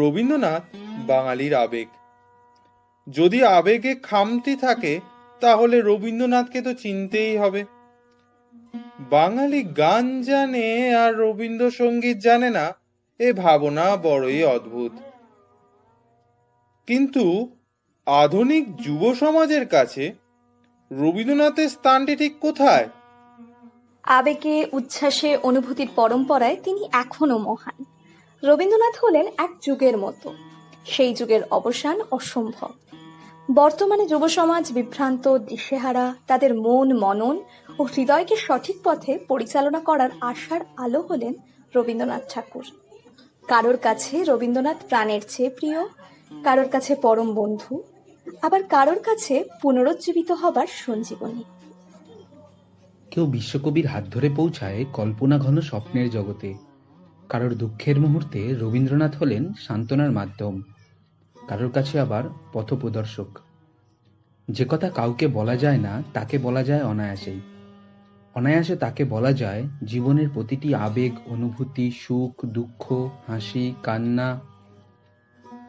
রবীন্দ্রনাথ বাঙালির আবেগ। যদি আবেগে খামতি থাকে তাহলে রবীন্দ্রনাথকে তো চিনতেই হবে। বাঙালি গান জানে আর রবীন্দ্রসঙ্গীত জানে না, এ ভাবনা বড়ই অদ্ভুত। কিন্তু আধুনিক যুব সমাজের কাছে রবীন্দ্রনাথের স্থানটি ঠিক কোথায়? আবেগে, উচ্ছ্বাসে, অনুভূতির পরম্পরায় তিনি এখনো মহান। রবীন্দ্রনাথ হলেন এক যুগের মতো, সেই যুগের অবসান অসম্ভব। বর্তমানে যুব সমাজ বিভ্রান্ত, দিশেহারা, তাদের মন, মনন ও হৃদয়কে সঠিক পথে পরিচালনা করার আশার আলো হলেন রবীন্দ্রনাথ ঠাকুর। কারোর কাছে রবীন্দ্রনাথ প্রাণের চেয়ে প্রিয়, কারোর কাছে পরম বন্ধু, আবার কারোর কাছে পুনরুজ্জীবিত হবার সঞ্জীবনী। কেউ বিশ্বকবির হাত ধরে পৌঁছায় কল্পনা ঘন স্বপ্নের জগতে, কারোর দুঃখের মুহূর্তে রবীন্দ্রনাথ হলেন সান্ত্বনার মাধ্যম, কারোর কাছে আবার পথপ্রদর্শক। যে কথা কাউকে বলা যায় না তাকে বলা যায় অনায়াসেই। অনায়াসে তাকে বলা যায় জীবনের প্রতিটি আবেগ, অনুভূতি, সুখ, দুঃখ, হাসি, কান্না।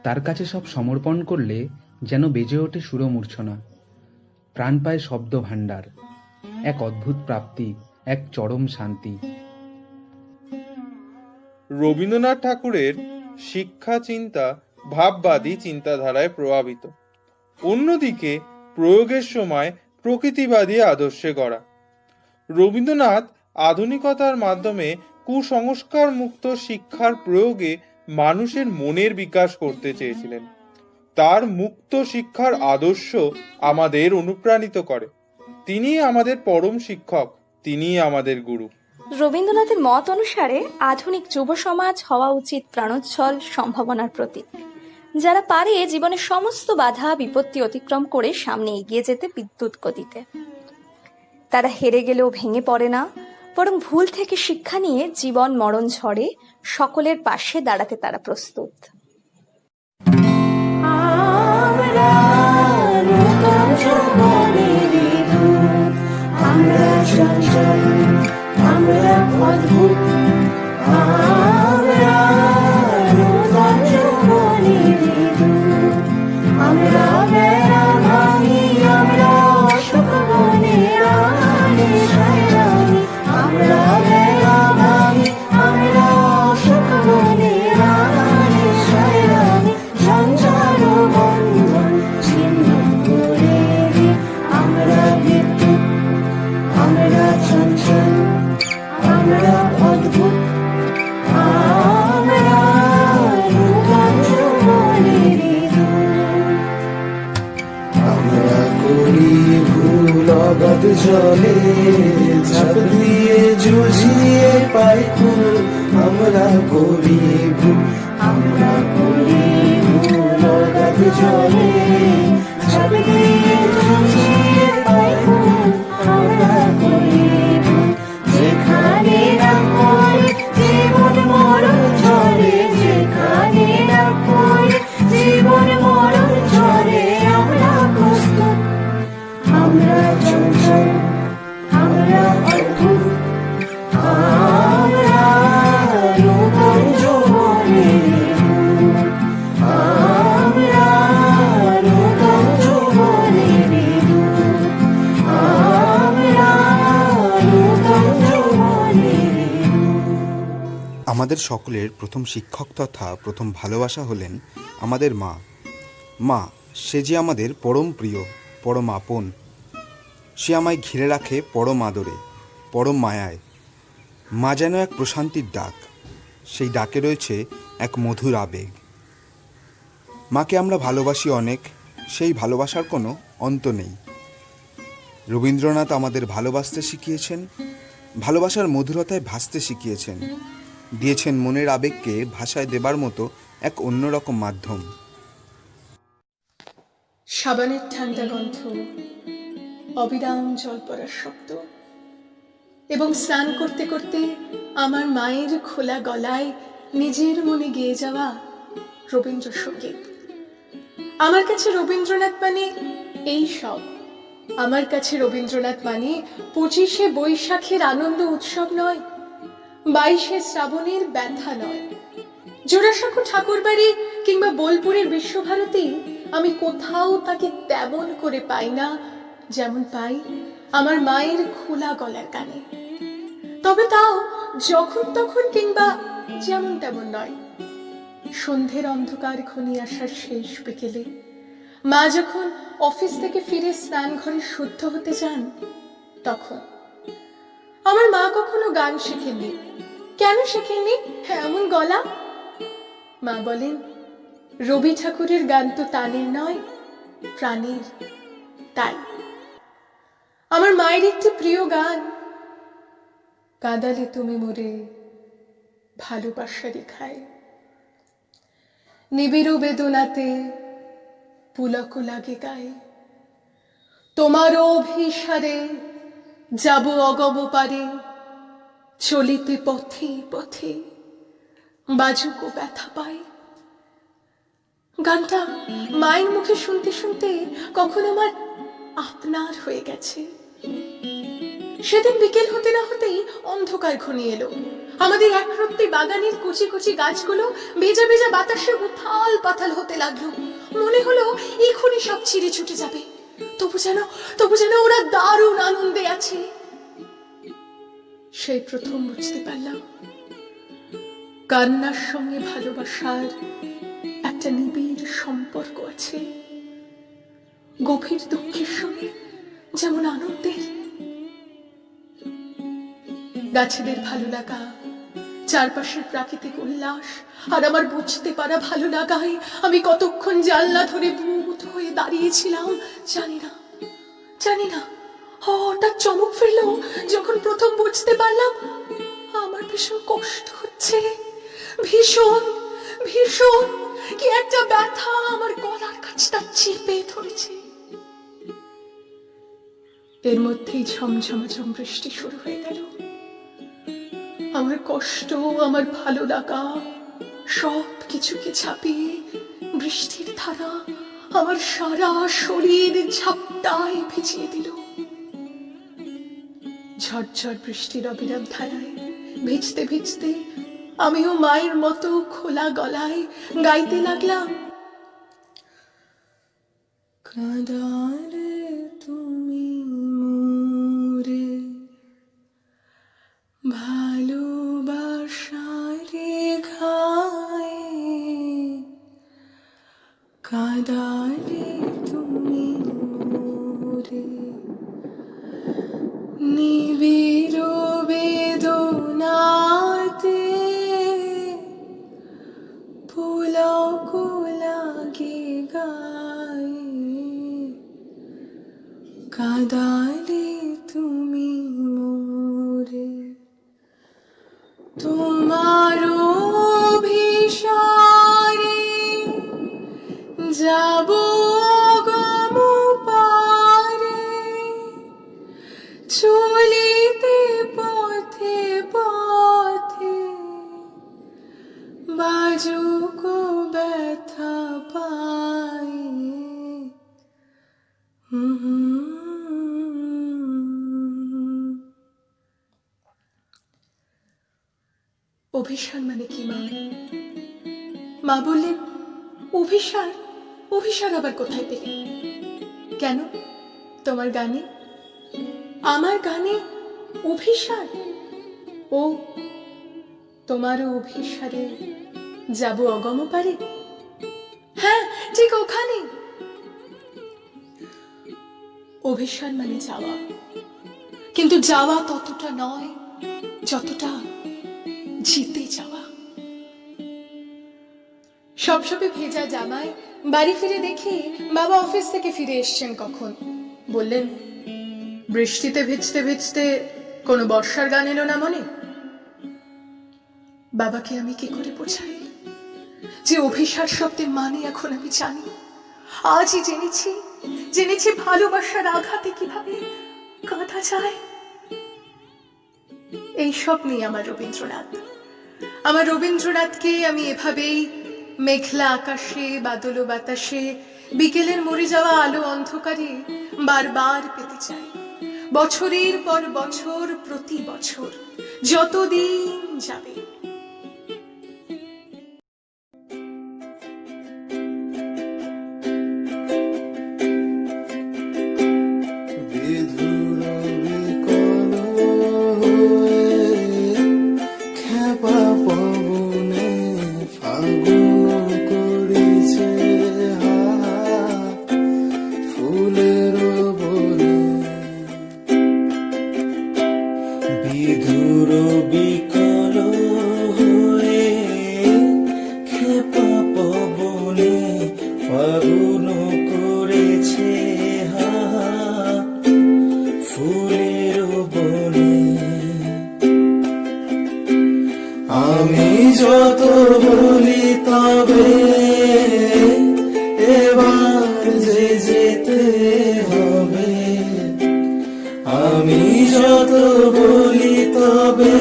তার কাছে সব সমর্পণ করলে যেন বেজে ওঠে সুরমূর্ছনা, প্রাণ পায় শব্দ ভাণ্ডার, এক অদ্ভুত প্রাপ্তি, এক চরম শান্তি। রবীন্দ্রনাথ ঠাকুরের শিক্ষা চিন্তা ভাববাদী চিন্তাধারায় প্রভাবিত, অন্যদিকে প্রয়োগের সময় প্রকৃতিবাদী আদর্শে গড়া। রবীন্দ্রনাথ আধুনিকতার মাধ্যমে কুসংস্কার মুক্ত শিক্ষার প্রয়োগে মানুষের মনের বিকাশ করতে চেয়েছিলেন। তার মুক্ত শিক্ষার আদর্শ আমাদের অনুপ্রাণিত করে। তিনি আমাদের পরম শিক্ষক, তিনি আমাদের গুরু। রবীন্দ্রনাথের মত অনুসারে আধুনিক যুব সমাজ হওয়া উচিত প্রাণোচ্ছল, সম্ভাবনার প্রতীক, যারা পারে জীবনের সমস্ত বাধা বিপত্তি অতিক্রম করে সামনে এগিয়ে যেতে বিদ্যুৎ গতিতে। তারা হেরে গেলেও ভেঙে পড়ে না, বরং ভুল থেকে শিক্ষা নিয়ে জীবন মরণ ঝড়ে সকলের পাশে দাঁড়াতে তারা প্রস্তুত। জলে ঝাঁপ দিয়ে জুঝিয়ে পাই ফুল, আমরা করি ভুল, আমরা করি ভুল। অগাধ জলে ঝাঁপ দিয়ে জুঝিয়ে পাই ফুল, আমরা করি ভুল। যেখানে না পড়ে জীবন মরণ চলে, যেখানে না পড়ে জীবন মরণ চলে, আমরা প্রস্তুত, আমরা চঞ্চল, আমরা অদ্ভুত, আমরা নূতন যৌবনের দূত, আমরা নূতন যৌবনের দূত, আমরা নূতন যৌবনের দূত। আমাদের সকলের প্রথম শিক্ষক তথা প্রথম ভালোবাসা হলেন আমাদের মা। মা, সে যে আমাদের পরম প্রিয়, পরম আপন। সে আমায় ঘিরে রাখে পরম আদরে, পরম মায়ায়। মা যেন এক প্রশান্তির ডাক, সেই ডাকে রয়েছে এক মধুর আবেগ। মাকে আমরা ভালোবাসি অনেক, সেই ভালোবাসার কোনো অন্ত নেই। রবীন্দ্রনাথ আমাদের ভালোবাসতে শিখিয়েছেন, ভালোবাসার মধুরতায় ভাসতে শিখিয়েছেন, দিয়েছেন মনের আবেগকে ভাষায় দেবার মতো এক অন্যরকম মাধ্যম। সাবানের ঠান্ডা গন্ধ, অবিরাম জল পড়ার শব্দ, এবং স্নান করতে করতে আমার মায়ের খোলা গলায় নিজের মনে গেয়ে যাওয়া রবীন্দ্রসঙ্গীত। আমার কাছে রবীন্দ্রনাথ মানে এই সব। আমার কাছে রবীন্দ্রনাথ মানে 25শে বৈশাখের আনন্দ উৎসব নয়, 22শে শ্রাবণের ব্যথা নয়, জোড়াসাঁকো ঠাকুরবাড়ি কিংবা বোলপুরের বিশ্বভারতী আমি কোথাও তাকে তেমন করে পাই না যেমন পাই আমার মায়ের খোলা গলার গানে। তবে তাও যখন তখন কিংবা যেমন তেমন নয়। সন্ধ্যের অন্ধকার ঘনিয়ে আসার শেষ বিকেলে মা যখন অফিস থেকে ফিরে স্নান ঘরে শুদ্ধ হতে যান, তখন আমার মা কখনো গান শেখেননি। কেন শেখেননি এমন গলা? মা বলেন, রবি ঠাকুরের গান তো তানের নয়, প্রাণীর। তাই আমার মায়ের একটি প্রিয় গান, কাঁদালে তুমি মোরে ভালোবাসারই খায়, নিবিড় বেদনাতে পুলক লাগে গায়ে, তোমারও অভিসারে যাব অগম পারে, চলিতে পথে পথে বাজুকো ব্যথা পায়। গানটা মায়ের মুখে শুনতে শুনতে কখন আমার আপনার হয়ে গেছে। সেদিন বিকেল হতে না হতেই অন্ধকার ঘনিয়ে এলো। আমাদের একরত্তি বাগানের কুচি কুচি গাছগুলো ভেজা ভেজা বাতাসে উথাল পাথাল হতে লাগলো। মনে হলো এখনই সব ছিঁড়ে ছুটে যাবে। তবু যেন ওরা দারুণ আনন্দে আছে। সেই প্রথম বুঝতে পারলাম কান্নার সঙ্গে ভালোবাসার একটা নিবিড় সম্পর্ক আছে, গভীর দুঃখের সঙ্গে যেমন আনন্দের। গাছেদের ভালো লাগা, চারপাশের প্রাকৃতিক উল্লাস আর আমার বুঝতে পারা ভালো লাগায় আমি কতক্ষণ জানলা ধরে ভূত হয়ে দাঁড়িয়েছিলাম জানি না। হঠাৎ চমক ফিরল যখন প্রথম বুঝতে পারলাম আমার ভীষণ কষ্ট হচ্ছে। ভীষণ ভীষণ কি একটা ব্যথা আমার গলার কাছটা চেপে ধরেছে। এর মধ্যেই ঝমঝমাঝম বৃষ্টি শুরু হয়ে গেল। আমার কষ্ট, আমার ভালো লাগা সব কিছুকে ছাপিয়ে বৃষ্টির ধারা আমার সারা শরীর ঝাপটায় ভিজিয়ে দিল। ঝরঝর বৃষ্টির অবিরাম ধারায় ভিজতে ভিজতে আমিও মায়ের মতো খোলা গলায় গাইতে লাগলাম, কাঁদালে তুমি মোরে ভালোবাসারে ঘায়ে, কাঁদালে তুমি মোরে নিবিড় বেদনাতে পুলক লাগে গায়ে, কাঁদালে তুমি মোরে তোমার অভিসারে যাব গম পারে, চলিতে পথে পথে বাজুক ব্যথা পায়। অভিসার মানে কি মা? মা বললেন, অভিসার? অভিসার আবার কোথায় পেলে? কেন, তোমার গানে? আমার গানে অভিসার? ও, তোমারও অভিসারে যাব অগম পারে? হ্যাঁ, ঠিক ওখানে। অভিসার মানে যাওয়া, কিন্তু যাওয়া ততটা নয় যতটা জিতে যাওয়া। সবসবে ভেজা জামায় বাড়ি ফিরে দেখি বাবা অফিস থেকে ফিরে এসছেন কখন। বললেন, বৃষ্টিতে ভিজতে ভিজতে কোনো বর্ষার গান এলো না মনে? বাবাকে আমি কি করে বোঝাই যে অভিসার শব্দের মানে এখন আমি জানি। আজই জেনেছি ভালোবাসার আঘাতে কিভাবে কাঁদা যায়। এইসব নিয়ে আমার রবীন্দ্রনাথকে আমি এভাবেই মেঘলা আকাশে, বাদল বাতাসে, বিকেলের মরে যাওয়া আলো অন্ধকারে বারবার পেতে চাই। বছরের পর বছর, প্রতি বছর, যতদিন যাবে। বলি তবে এবার যে যেতে হবে, আমি যত বলি তবে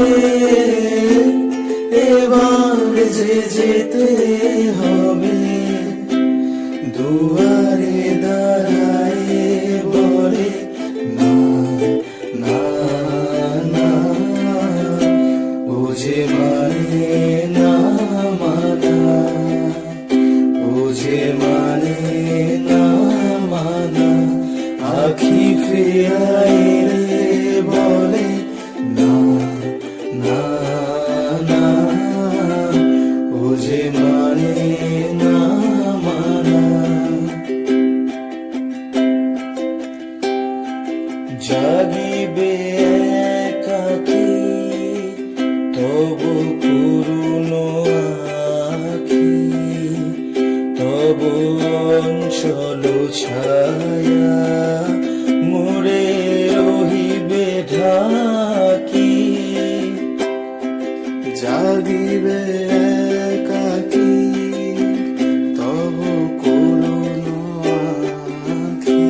এবার যে যেতে হবে, দুয়ারে দাঁড়ায় বলে না না না, ও যে মানে না মানা, ও যে মানে না মানা, আখি ফিরাইলে বলে না না না, ও যে মানে না মানা। জাগিবে একাকী তবু পুরনো আখি, তবু অঞ্চল ছায়া মোরে রহিবে ঢাকি, জাগিবে একাকী তবু পুরনো আখি,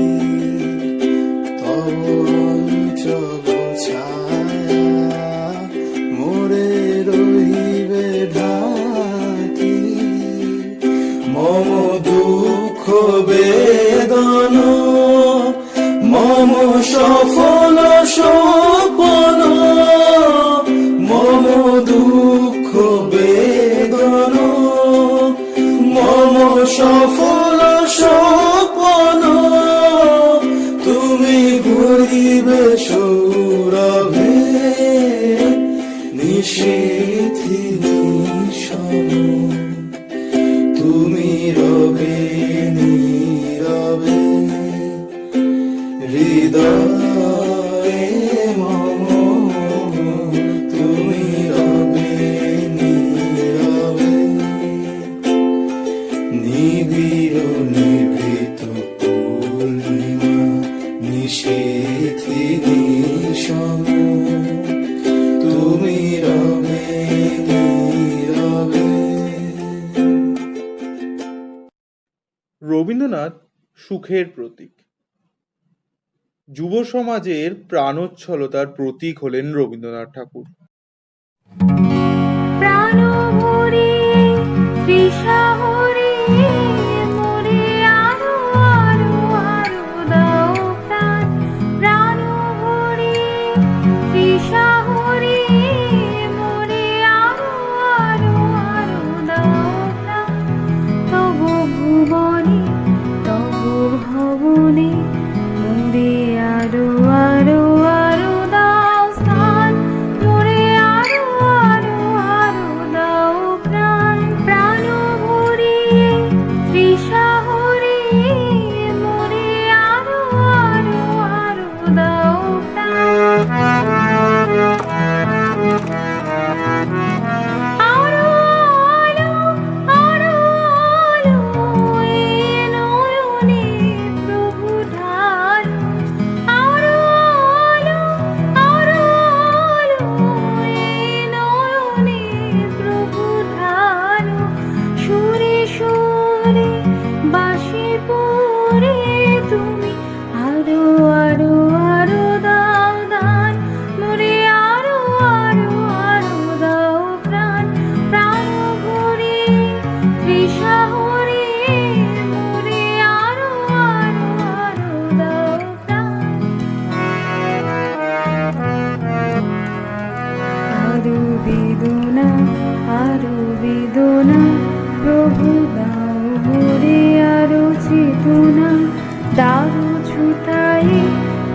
তবু অঞ্চল ছায়া মোরে রহিবে ঢাকি, মম দুঃখ বেদন মম সফল সপন, মম দুঃখ বেদন মম সফল সপন, তুমি ঘুরিবে সৌরভে নিশীথি নিশন, তুমি রবে নীরবে হৃদয়ে মম, তুমি রবে নীরবে নিবিড় নিভৃত পূর্ণিমা নিশীথি নিশন, তুমি রবে নীরবে। রবীন্দ্রনাথ সুখের প্রতীক। যুব সমাজের প্রাণোচ্ছলতার প্রতীক হলেন রবীন্দ্রনাথ ঠাকুর। প্রাণ ভরে তৃষা হরে মোরে আরো আরো আরো দাও প্রাণ, প্রাণ ভরে তৃষা হরে মোরে আরো আরো আরো দাও প্রাণ, তবু ভুবনে তবু ভবনে মোরে আরো আরো আরো দাও স্থান, মোরে আরো আরো আরো দাও প্রাণ, প্রাণ ভরিয়ে তৃষা হরে মোরে আরো আরো আরো দাও প্রাণ, আরো আলো আরো আলো এ নয়নে প্রভু ঢালো, আরো আলো আরো আলো এ নয়নে প্রভু ঢালো, সুরে সুরে বাঁশি পরে তুমি আরো আরো আরো দাও দান, মোরে আরো আরো আরো দাও প্রাণ, প্রাণ ভরে তৃষা হরে মোরে আরো আরো আরো দাও প্রাণ, আরো বেদনা আরো বেদনা প্রভু দাও মোরে আরো চেতনা, দারু ছুটাই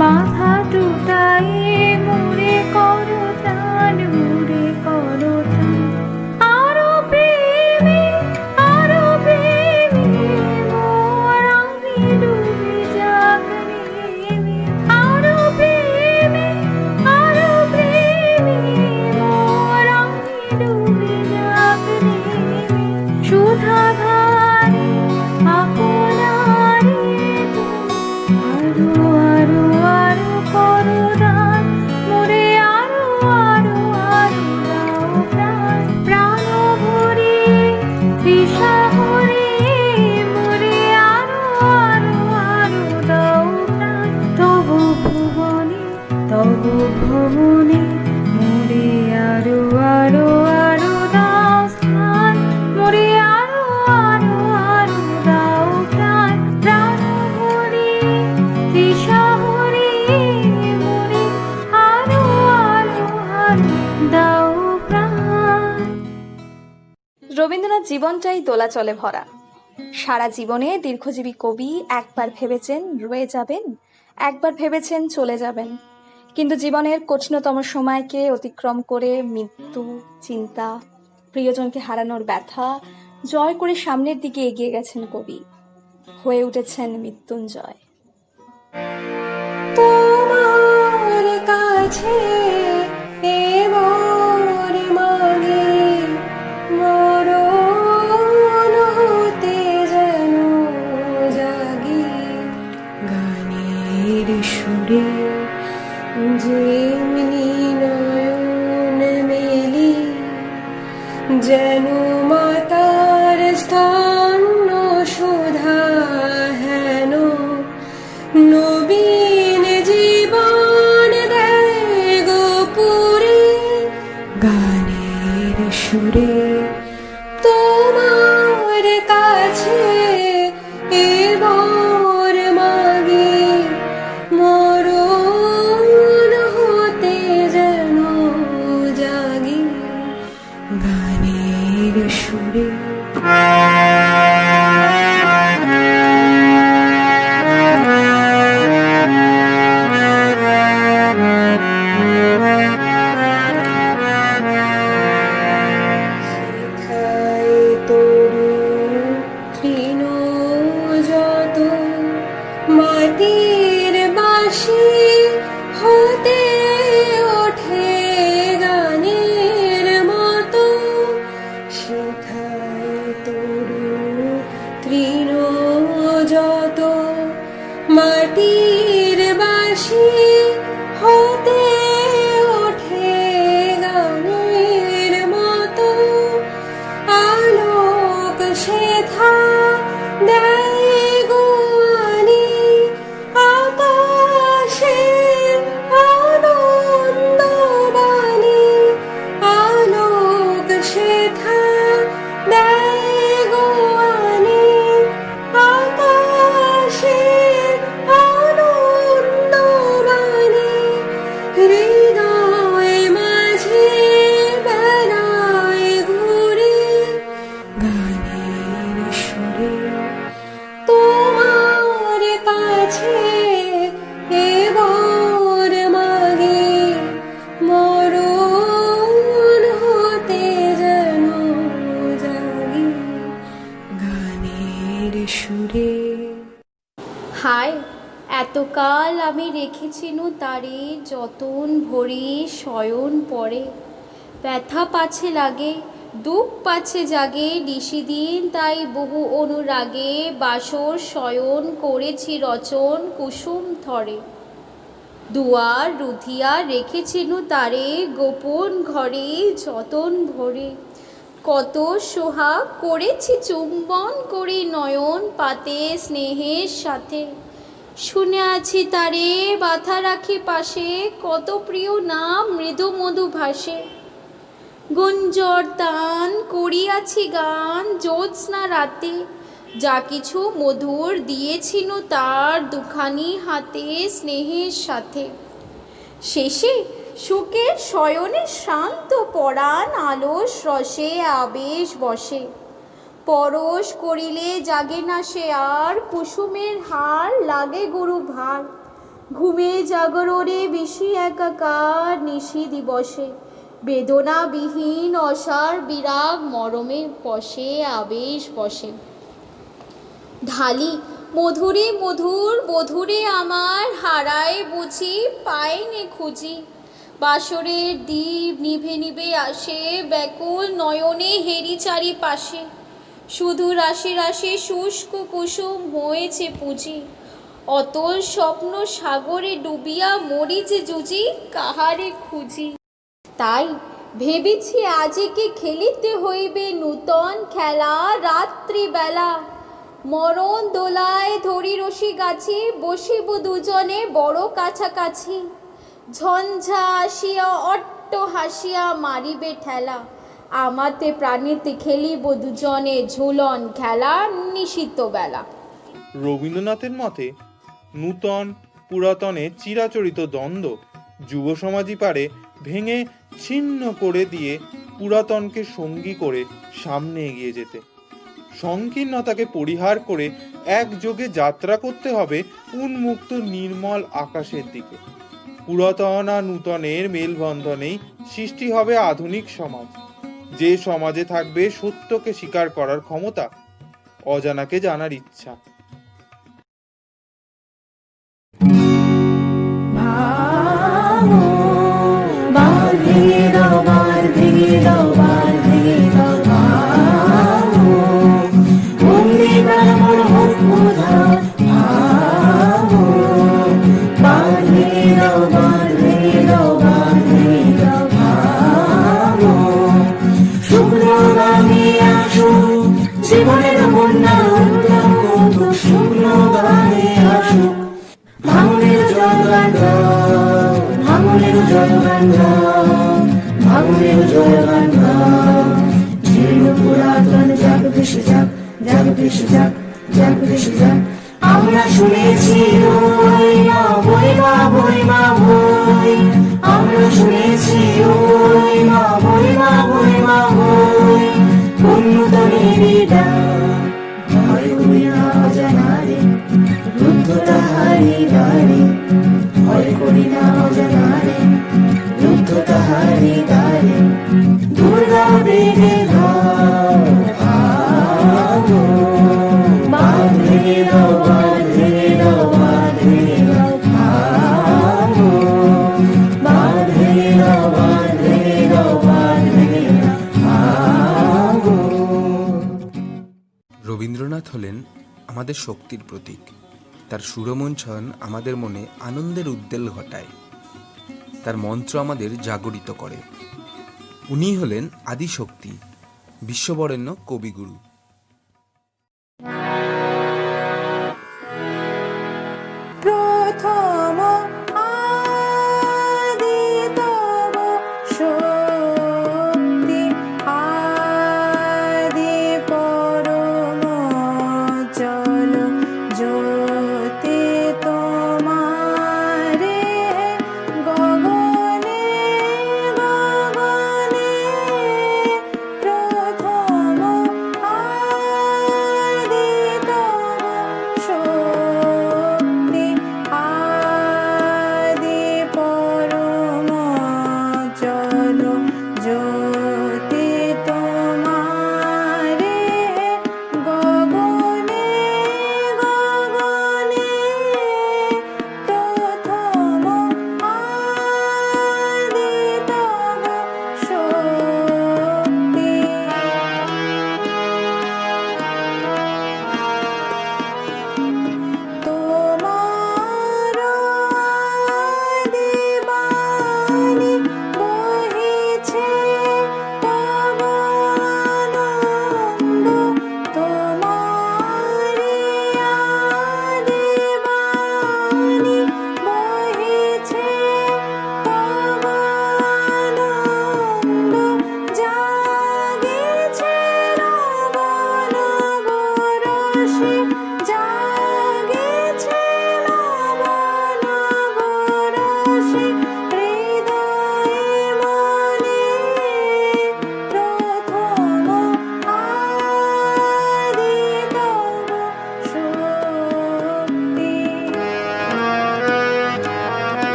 বাধা টুটাই মোরে করো ত্রাণ, মোরে করো ত্রাণ, আরো প্রেমে মোর আমি ডুবে যাক নেমে, আরো প্রেমে মোর আমি ডুবে যাক নেমে, সুধাধারে আপনারে তুমি আরো আরো আরো করো দান, মোরে আরো আরো জীবনটাই দোলাচলে ভরা। সারা জীবনে দীর্ঘজীবী কবি একবার ভেবেছেন রয়ে যাবেন, একবার ভেবেছেন চলে যাবেন, কিন্তু জীবনের কঠিনতম সময়কে অতিক্রম করে মৃত্যু, চিন্তা, প্রিয়জনকে হারানোর ব্যথা জয় করে সামনের দিকে এগিয়ে গেছেন কবি, হয়ে উঠেছেন মৃত্যুঞ্জয়। তোমার কাছে এবার মাগে মরণ হতে যেন জাগি গানের সুরে যেমনি নয়ন মেলি যেন মাতার স্তন্য সুধা হেন নবীন জীবন দেয় গোপুরে গানের সুরে তোমার কাছে এবার মাগি মরণ হতে যেন জাগি গানের সুরে। শিখায় তরু তৃণ যত মাটির বাঁশি হতে ওঠে গানের মতো শিখায় তরু তৃণ যত মাটির বাঁশি হতে ওঠে গানের মতো আলোক শেখা দেয় গোয়ানি আকাশের আনন্দ বাণী আলোক শেখা দেয় গোয়ানি আকাশের আনন্দ বাণী হৃদয় মাঝে বেলায় ঘুরে গানের সুরে তোমার কাছে এবার মাগি মরণ হতে যেন জাগি গানের সুরে। হায় এতকাল আমি রেখেছিনু তারে যতন ভরে শয়ন পরে ব্যথা পাছে লাগে দুঃখ পাছে জাগে নিশিদিন তাই বহু অনুরাগে বাসর শয়ন করেছি রচন কুসুম থরে দুয়ার রুধিয়া রেখেছিনু তারে গোপন ঘরে যতন ভরে কত সোহাগ করেছি চুম্বন করে নয়ন পাতে স্নেহের সাথে শুনে আছি তারে বাধা রাখি পাশে কত প্রিয় নাম মৃদু মধু ভাসে গুঞ্জর তান করিয়াছি গান জ্যোৎস্না রাতে যা কিছু মধুর দিয়েছিনু তার দুখানি হাতে স্নেহের সাথে শেষে সুখের শয়নে শান্ত পরাণ আলস রসে আবেশ বসে পরশ করিলে জাগে না সে আর কুসুমের হার লাগে গুরু ভার ঘুমে জাগরণে বেশি একাকার নিশি দিবসে বেদনাবিহীন অসার বিরাগ মরমে বসে আবেশ বসে ঢালি মধুরে মধুর বধুরে আমার হারায় বুঝি পাইনে খুঁজি বাসরের দ্বীপ নিভে নিভে আসে ব্যাকুল নয়নে হেরি চারিপাশে শুধু রাশি রাশি শুষ্ক কুসুম হয়েছে পুঁজি অতল স্বপ্ন সাগরে ডুবিয়া মরি যে জুজি কাহারে খুঁজি তাই ভেবেছি আজিকে খেলিতে হইবে নূতন খেলা রাত্রিবেলা মরণ দোলায় ধরি রশি গাছি বসিব দুজনে বড় কাছাকাছি ঝঞ্ঝা আসিয়া অট্ট হাসিয়া মারিবে ঠেলা আমাতে প্রাণীতে খেলিব দুজনে ঝুলন খেলা নিশিত বেলা। রবীন্দ্রনাথের মতে নূতন পুরাতনে চিরাচরিত দ্বন্দ্ব যুব সমাজই পারে ভেঙে ছিন্ন করে দিয়ে পুরাতনকে সঙ্গী করে সামনে এগিয়ে যেতে। সংকীর্ণতাকে পরিহার করে একযোগে যাত্রা করতে হবে উন্মুক্ত নির্মল আকাশের দিকে। পুরাতন আর নূতনের মেলবন্ধনেই সৃষ্টি হবে আধুনিক সমাজ, যে সমাজে থাকবে সত্যকে স্বীকার করার ক্ষমতা, অজানাকে জানার ইচ্ছা। জীবনের বন্যা উত্তম কৌতুক শুকনো গানে আসুক, ভাঙনের জয়গান গাও, ভাঙনের জয়গান গাও, ভাঙনের জয়গান গাও। জীর্ণ পুরাতন যাক ভেসে যাক, যাক ভেসে যাক, যাক ভেসে যাক। আমরা শুনেছি ওই মা বই, মা বই, মা বই। আমরা শুনেছি ওই মা বই, মা বই, মা বই। উন্নতনেরই ডাক, ভয় করি না অজানারে, রুদ্ধতা হারি দ্বারে। ভয় করি না অজানারে, রুদ্ধতা হারি দ্বারে। দুর্গা বেগে দাও, ভাগো, বাঁধ ভেঙে দাও, বাঁধ ভেঙে দাও, বাঁধ ভেঙে দাও, ভাগো, বাঁধ ভেঙে দাও, বাঁধ ভেঙে দাও, বাঁধ ভেঙে দাও, ভাগো। রবীন্দ্রনাথ হলেন আমাদের শক্তির প্রতীক। তার সুরমঞ্চন আমাদের মনে আনন্দের উদ্বেল ঘটায়, তার মন্ত্র আমাদের জাগরিত করে। উনি হলেন আদিশক্তি, বিশ্ববরেণ্য কবিগুরু। প্রথম